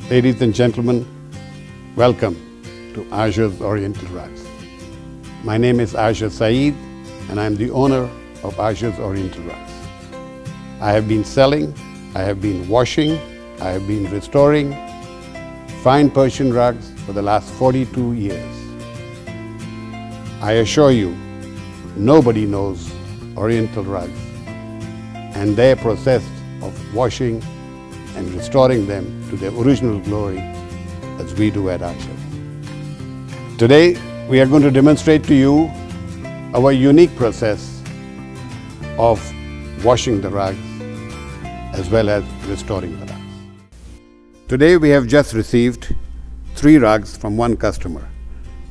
Ladies and gentlemen, welcome to Azhar's Oriental Rugs. My name is Azhar Said and I am the owner of Azhar's Oriental Rugs. I have been selling, I have been washing, I have been restoring fine Persian rugs for the last 42 years. I assure you, nobody knows Oriental rugs and their process of washing and restoring them to their original glory as we do at Azhar. Today, we are going to demonstrate to you our unique process of washing the rugs as well as restoring the rugs. Today, we have just received 3 rugs from one customer.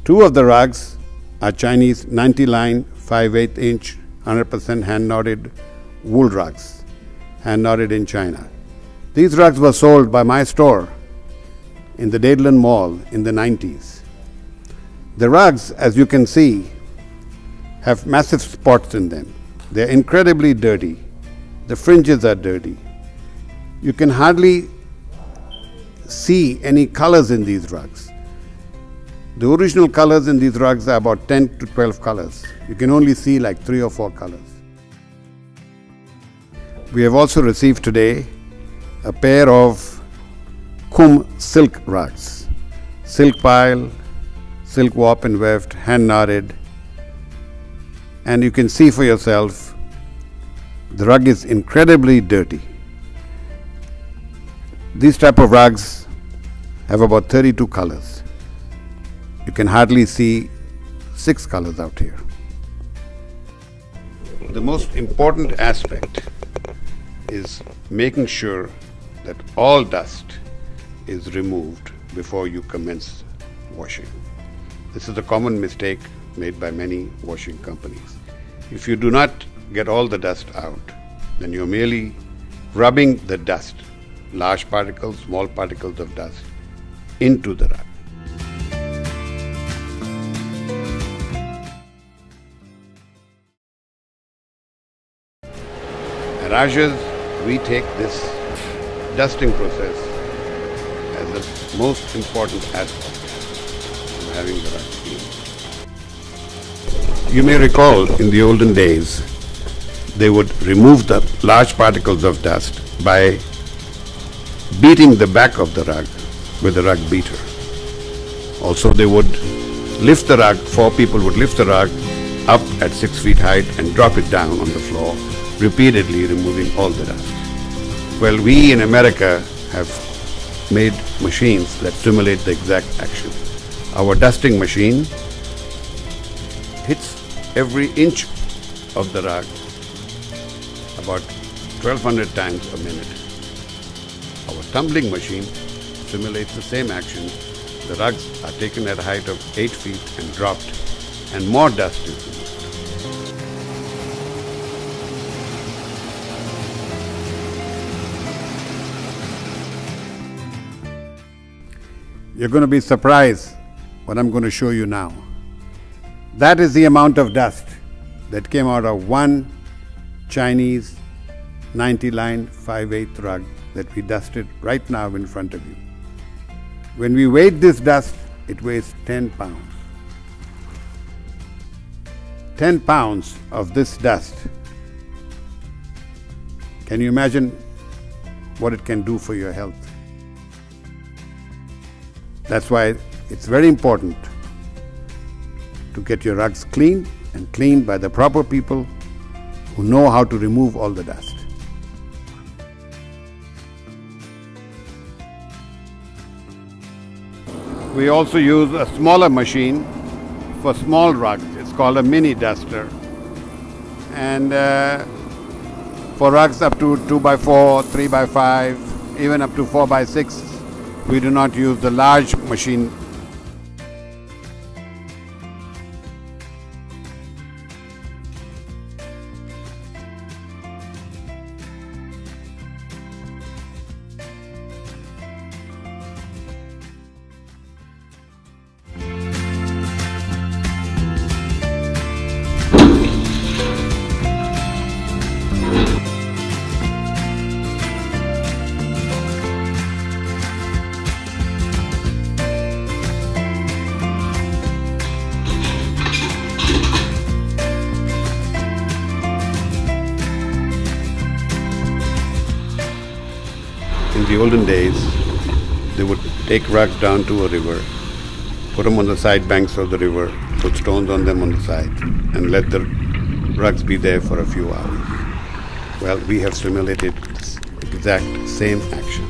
2 of the rugs are Chinese 90-line 5/8 inch 100% hand-knotted wool rugs, hand-knotted in China. These rugs were sold by my store in the Dadeland Mall in the 90s. The rugs, as you can see, have massive spots in them. They're incredibly dirty. The fringes are dirty. You can hardly see any colors in these rugs. The original colors in these rugs are about 10 to 12 colors. You can only see like 3 or 4 colors. We have also received today a pair of Kum silk rugs. Silk pile, silk warp and weft, hand knotted. And you can see for yourself, the rug is incredibly dirty. These type of rugs have about 32 colors. You can hardly see 6 colors out here. The most important aspect is making sure that all dust is removed before you commence washing. This is a common mistake made by many washing companies. If you do not get all the dust out, then you're merely rubbing the dust, large particles, small particles of dust, into the rug. At Azhar's, we take this dusting process as the most important aspect of having the rug clean. You may recall in the olden days, they would remove the large particles of dust by beating the back of the rug with a rug beater. Also, they would lift the rug, 4 people would lift the rug up at 6 feet height and drop it down on the floor, repeatedly removing all the dust. Well, we in America have made machines that simulate the exact action. Our dusting machine hits every inch of the rug about 1200 times a minute. Our tumbling machine simulates the same action. The rugs are taken at a height of 8 feet and dropped, and more dust is removed. You're going to be surprised what I'm going to show you now. That is the amount of dust that came out of one Chinese 90-line 5/8 rug that we dusted right now in front of you. When we weighed this dust, it weighs 10 pounds. 10 pounds of this dust. Can you imagine what it can do for your health? That's why it's very important to get your rugs cleaned and cleaned by the proper people who know how to remove all the dust. We also use a smaller machine for small rugs. It's called a mini duster. And for rugs up to 2x4, 3x5, even up to 4x6, we do not use the large machine. In the olden days, they would take rugs down to a river, put them on the side banks of the river, put stones on them on the side, and let the rugs be there for a few hours. Well, we have simulated this exact same action.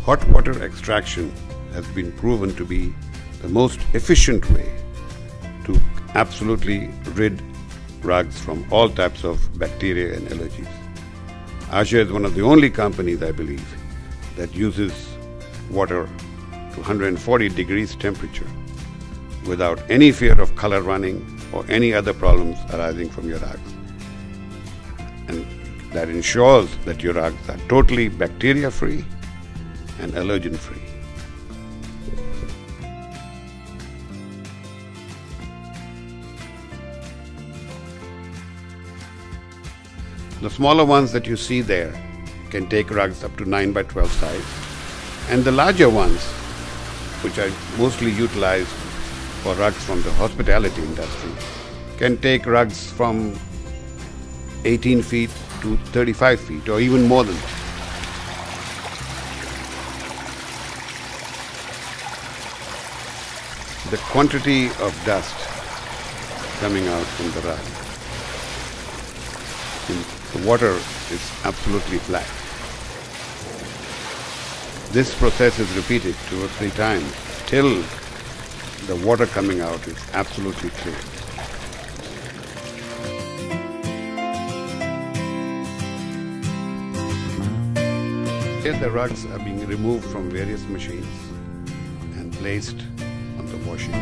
Hot water extraction has been proven to be the most efficient way to absolutely rid rugs from all types of bacteria and allergies. Azhar is one of the only companies, I believe, that uses water to 140 degrees temperature without any fear of color running or any other problems arising from your rugs. And that ensures that your rugs are totally bacteria-free and allergen-free. The smaller ones that you see there can take rugs up to 9 by 12 size, and the larger ones, which are mostly utilized for rugs from the hospitality industry, can take rugs from 18 feet to 35 feet or even more than that. The quantity of dust coming out from the rug, the water is absolutely black. This process is repeated 2 or 3 times till the water coming out is absolutely clear. Here the rugs are being removed from various machines and placed on the washing.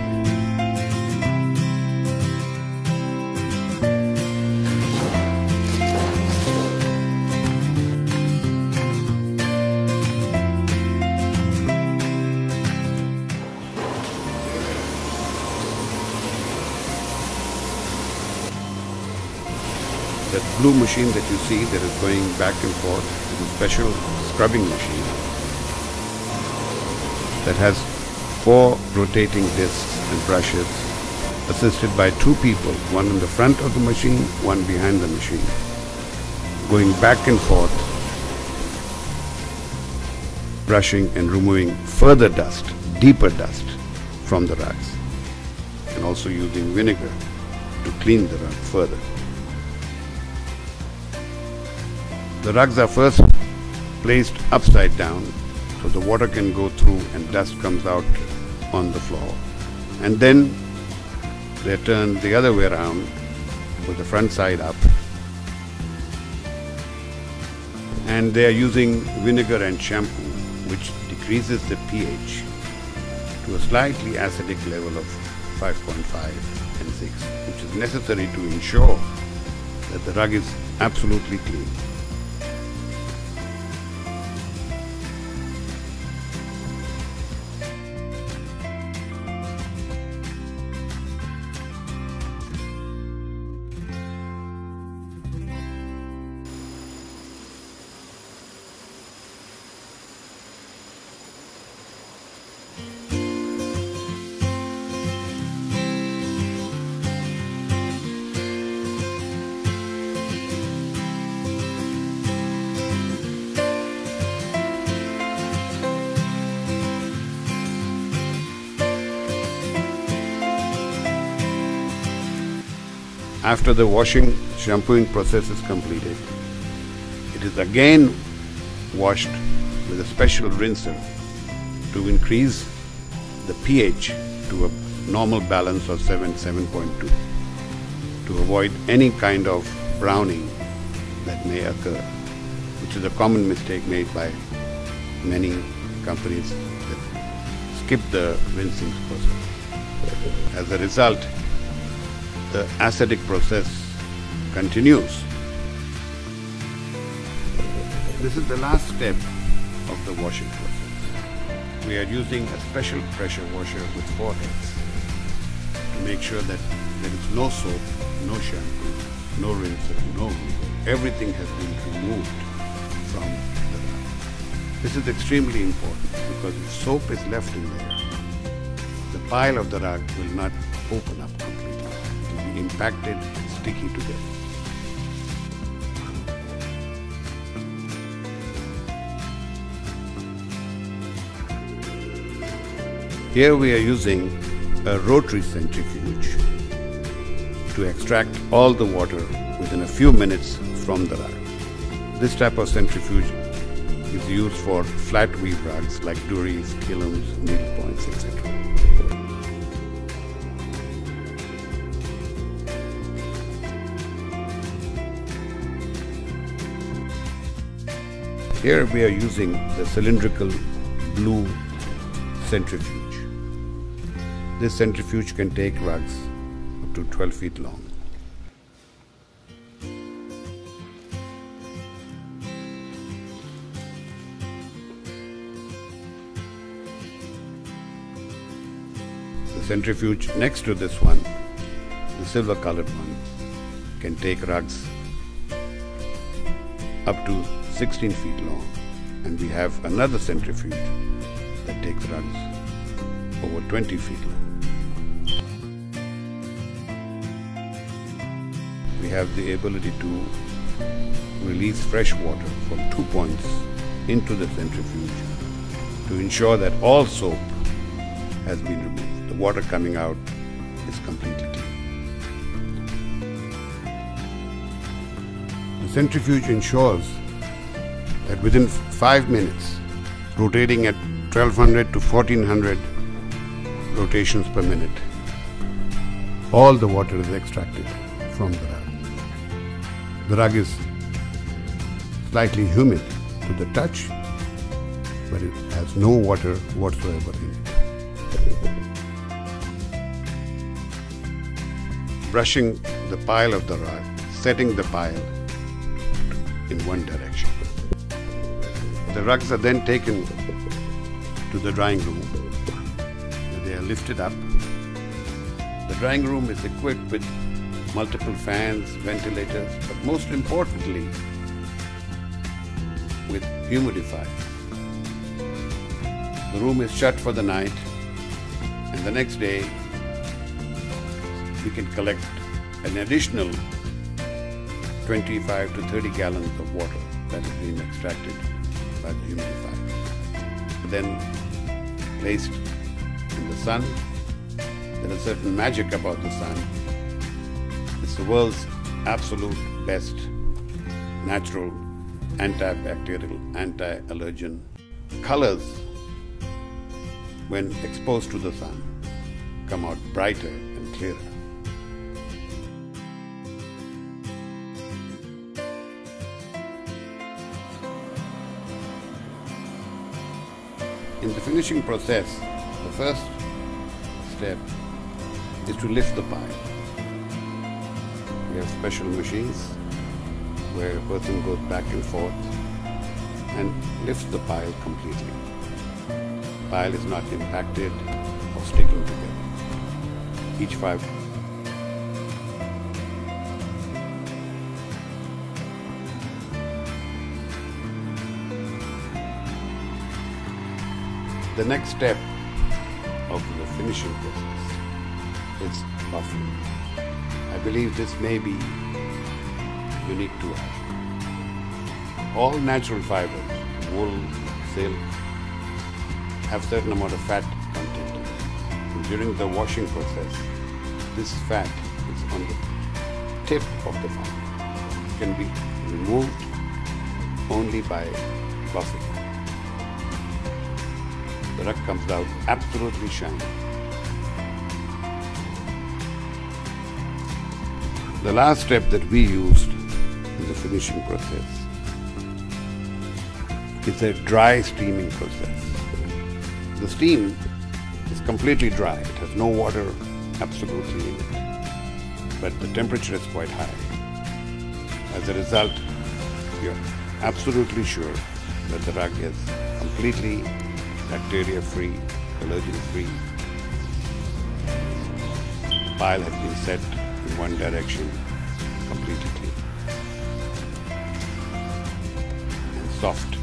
That blue machine that you see that is going back and forth is a special scrubbing machine that has 4 rotating discs and brushes assisted by 2 people, one in the front of the machine, one behind the machine, going back and forth, brushing and removing further dust, deeper dust from the rugs, and also using vinegar to clean the rug further. The rugs are first placed upside down so the water can go through and dust comes out on the floor. And then they're turned the other way around with the front side up. And they are using vinegar and shampoo, which decreases the pH to a slightly acidic level of 5.5 and 6, which is necessary to ensure that the rug is absolutely clean. After the washing, shampooing process is completed, it is again washed with a special rinser to increase the pH to a normal balance of 7.2 to avoid any kind of browning that may occur, which is a common mistake made by many companies that skip the rinsing process. As a result, the acidic process continues. This is the last step of the washing process. We are using a special pressure washer with 4 heads to make sure that there is no soap, no shampoo, no rinser, no glue. Everything has been removed from the rag. This is extremely important because if soap is left in there, the pile of the rag will not open up completely. It will be impacted and sticky together. Here we are using a rotary centrifuge to extract all the water within a few minutes from the rag. This type of centrifuge is used for flat weave rugs like duries, killums, needlepoints, etc. Here we are using the cylindrical blue centrifuge. This centrifuge can take rugs up to 12 feet long. The centrifuge next to this one, the silver colored one, can take rugs up to 16 feet long, and we have another centrifuge that takes rugs over 20 feet long. We have the ability to release fresh water from 2 points into the centrifuge to ensure that all soap has been removed. The water coming out is completely clean. The centrifuge ensures that within 5 minutes, rotating at 1200 to 1400 rotations per minute, all the water is extracted from the rag. The rag is slightly humid to the touch, but it has no water whatsoever in it. Brushing the pile of the rag, setting the pile in one direction. The rugs are then taken to the drying room. They are lifted up. The drying room is equipped with multiple fans, ventilators, but most importantly, with humidifiers. The room is shut for the night, and the next day we can collect an additional 25 to 30 gallons of water that has been extracted by the humidifier. Then placed in the sun. There is certain magic about the sun. It's the world's absolute best natural antibacterial, anti-allergen. Colors, when exposed to the sun, come out brighter and clearer. In the finishing process, the first step is to lift the pile. We have special machines where a person goes back and forth and lifts the pile completely. The pile is not impacted or sticking together. Each fiber. The next step of the finishing process is buffing. I believe this may be unique to us. All natural fibers, wool, silk, have certain amount of fat content in it. And during the washing process, this fat is on the tip of the fiber. It can be removed only by glossy. The rug comes out absolutely shiny. The last step that we used in the finishing process is a dry steaming process. The steam is completely dry. It has no water absolutely in it. But the temperature is quite high. As a result, you're absolutely sure that the rug is completely bacteria-free, allergen-free. The pile has been set in one direction, completely clean and soft.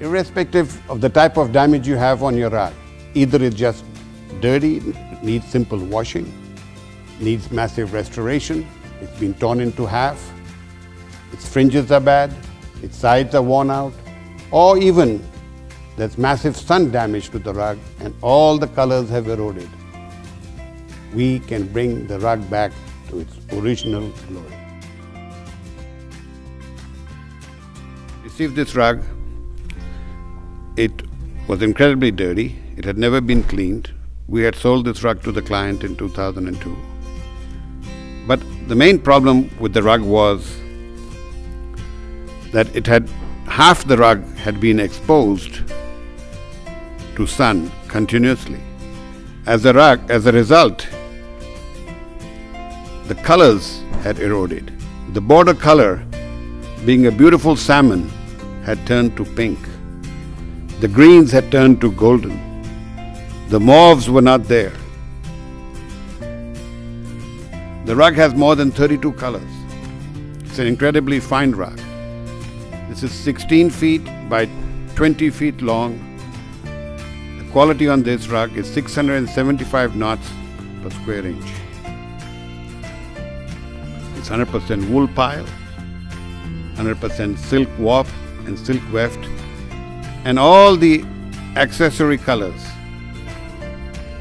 Irrespective of the type of damage you have on your rug, either it's just dirty, needs simple washing, needs massive restoration, it's been torn into half, its fringes are bad, its sides are worn out, or even there's massive sun damage to the rug and all the colors have eroded. We can bring the rug back to its original glory. Receive this rug. It was incredibly dirty. It had never been cleaned. We had sold this rug to the client in 2002. But the main problem with the rug was that half the rug had been exposed to sun continuously. As a result, the colors had eroded. The border color, being a beautiful salmon, had turned to pink. The greens had turned to golden. The mauves were not there. The rug has more than 32 colors. It's an incredibly fine rug. This is 16 feet by 20 feet long. The quality on this rug is 675 knots per square inch. It's 100% wool pile, 100% silk warp and silk weft, and all the accessory colors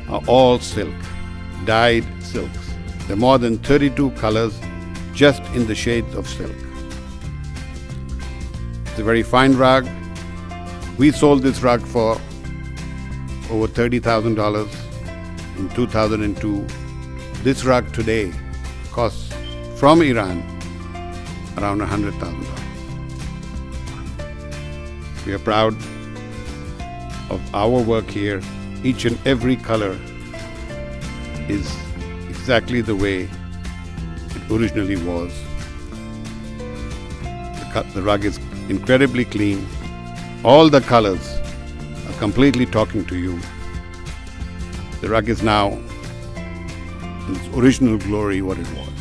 are all silk, dyed silks. There are more than 32 colors just in the shades of silk. It's a very fine rug. We sold this rug for over $30,000 in 2002. This rug today costs from Iran around $100,000. We are proud of our work here. Each and every color is exactly the way it originally was. The rug is incredibly clean. All the colors are completely talking to you. The rug is now in its original glory what it was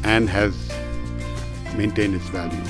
and has maintained its value.